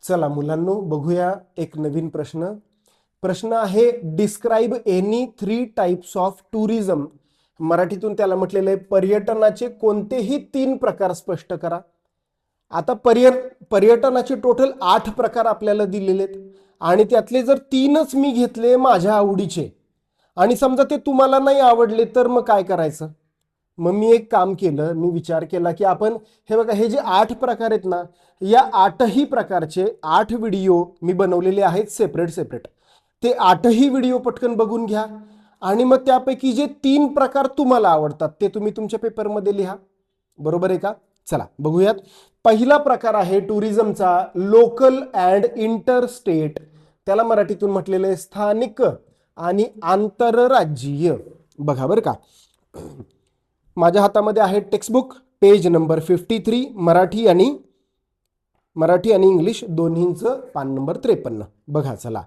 चला मुलांनो बघूया एक नवीन प्रश्न. प्रश्न आहे describe any 3 types of tourism. मराठीतून त्याला म्हटलेलं आहे पर्यटनाचे कोणतेही 3 प्रकार स्पष्ट करा. आता पर्यटनाचे टोटल 8 प्रकार आपल्याला दिलेले आहेत आणि त्यातले जर 3च मी घेतले माझ्या आवडीचे आणि समजा ते तुम्हाला नाही आवडले तर मग काय करायचं. मग मी एक काम केलं, मी विचार केला की आपण हे बघा हे जे 8 प्रकार आहेत ना, या 8ही प्रकारचे 8 व्हिडिओ मी बनवलेले आहेत सेपरेट. ते 8ही व्हिडिओ पटकन बघून घ्या आणि मग त्यापैकी जे 3 प्रकार तुम्हाला आवडतात ते तुम्ही तुमच्या पेपरमध्ये लिहा. बरोबर आहे का. चला बघूयात. पहिला प्रकार आहे टुरिझमचा लोकल अँड इंटरस्टेट. त्याला मराठीतून म्हटलेलं आहे स्थानिक आणि आंतरराज्यीय. बघा बरं का, माझ्या हातामध्ये आहे टेक्स्टबुक, पेज नंबर 53, मराठी आणि इंग्लिश दोन्हींचं पान नंबर 53. बघा चला.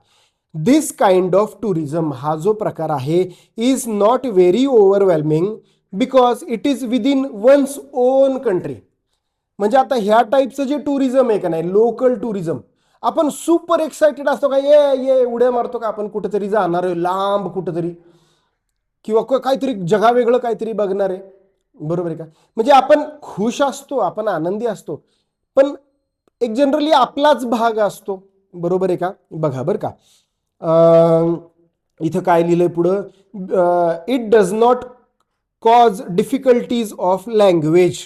दिस काइंड ऑफ टुरिझम हा जो प्रकार आहे is not very overwhelming because it is within one's own country. म्हणजे आता ह्या टाईपचं जे टुरिझम आहे का नाही, लोकल टुरिझम, आपण सुपर एक्साइटेड असतो का, ये उड्या मारतो का आपण कुठेतरी जाणार आहे लांब कुठेतरी, किंवा काहीतरी जगावेगळं काहीतरी बघणार आहे. बरोबर आहे का. म्हणजे आपण खुश असतो, आपण आनंदी असतो, पण एक जनरली आपलाच भाग असतो. बरोबर आहे का. बघा बरं का, इथं काय लिहिलंय पुढं, it does not cause difficulties of language.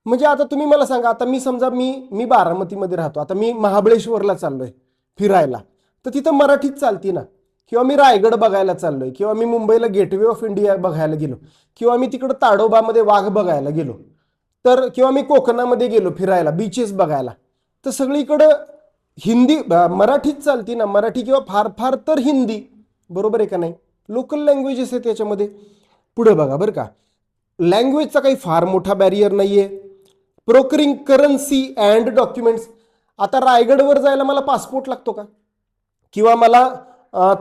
म्हणजे आता तुम्ही मला सांगा, आता मी समजा मी बारामतीमध्ये राहतो, आता मी महाबळेश्वरला चाललोय फिरायला, तर तिथं मराठीत चालती ना. किंवा मी रायगड बघायला चाललोय, किंवा मी मुंबईला गेटवे ऑफ इंडिया बघायला गेलो, किंवा मी तिकडं ताडोबामध्ये वाघ बघायला गेलो, तर किंवा मी कोकणामध्ये गेलो फिरायला बीचेस बघायला, तर सगळीकडं हिंदी मराठीत चालती ना. मराठी किंवा फार तर हिंदी. बरोबर आहे का नाही. लोकल लँग्वेजेस आहे त्याच्यामध्ये. पुढे बघा बरं का, लँग्वेजचा काही फार मोठा बॅरियर नाहीये. प्रोकरिंग करन्सी अँड डॉक्युमेंट्स. आता रायगडवर जायला मला पासपोर्ट लागतो का, किंवा मला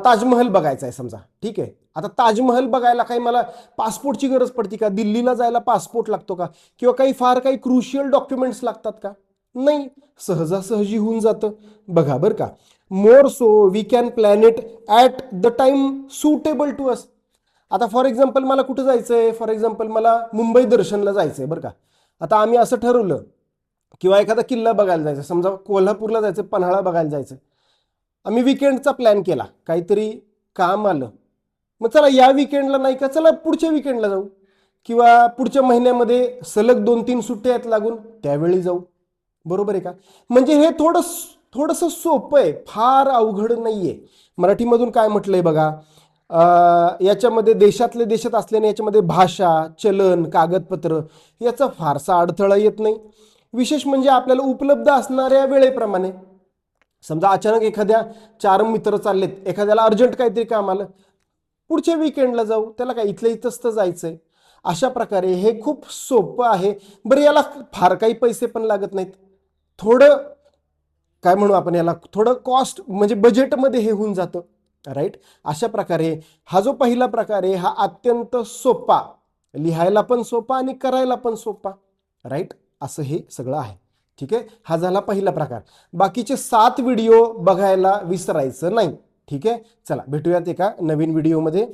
ताजमहल बघायचा आहे समजा, ठीक आहे. आता ताजमहल बघायला काही मला पासपोर्टची गरज पडते का, दिल्लीला जायला पासपोर्ट लागतो का, किंवा काही क्रुशियल डॉक्युमेंट्स लागतात का, नाही, सहजासहजी होऊन जातं. बघा बरं का. More so we can plan it at the time suitable to us. आता फॉर एक्झाम्पल मला कुठं जायचंय, फॉर एक्झाम्पल मला मुंबई दर्शनला जायचंय बरं का. आता आम्ही असं ठरवलं, किंवा एखादा किल्ला बघायला जायचं, समजा कोल्हापूरला जायचं, पन्हाळा बघायला जायचं, आम्ही विकेंडचा प्लॅन केला, काहीतरी काम आलं, मग चला या विकेंडला नाही का, चला पुढच्या विकेंडला जाऊ, किंवा पुढच्या महिन्यामध्ये सलग 2-3 सुट्ट्या आहेत लागून, त्यावेळी जाऊ. बरोबर आहे का. म्हणजे हे थोडंसं सोपं आहे, फार अवघड नाहीये. मराठीमधून काय म्हटलंय बघा, याच्यामध्ये देशातले देशात असल्याने याच्यामध्ये भाषा, चलन, कागदपत्र याचा फारसा अडथळा येत नाही. विशेष म्हणजे आपल्याला उपलब्ध असणाऱ्या वेळेप्रमाणे, समजा अचानक एखाद्या 4 मित्र चाललेत, एखाद्याला अर्जंट काहीतरी काम आलं, पुढच्या विकेंडला जाऊ, त्याला काय इथल्या इथंच तर जायचंय. अशा प्रकारे हे खूप सोपं आहे. बरं, याला फार काही पैसे पण लागत नाहीत. थोडं काय म्हणू आपण याला, थोडं कॉस्ट म्हणजे बजेटमध्ये हे होऊन जातं. राईट. अशा प्रकारे हा जो पहिला प्रकार आहे हा अत्यंत सोपा, लिहायला पण सोपा आणि करायला पण सोपा. राईट. असं हे सगळं आहे. ठीक आहे. हा झाला पहिला प्रकार. बाकीचे 7 व्हिडिओ बघायला विसरायचं नाही. ठीक आहे. चला भेटूयात एका नवीन व्हिडिओमध्ये.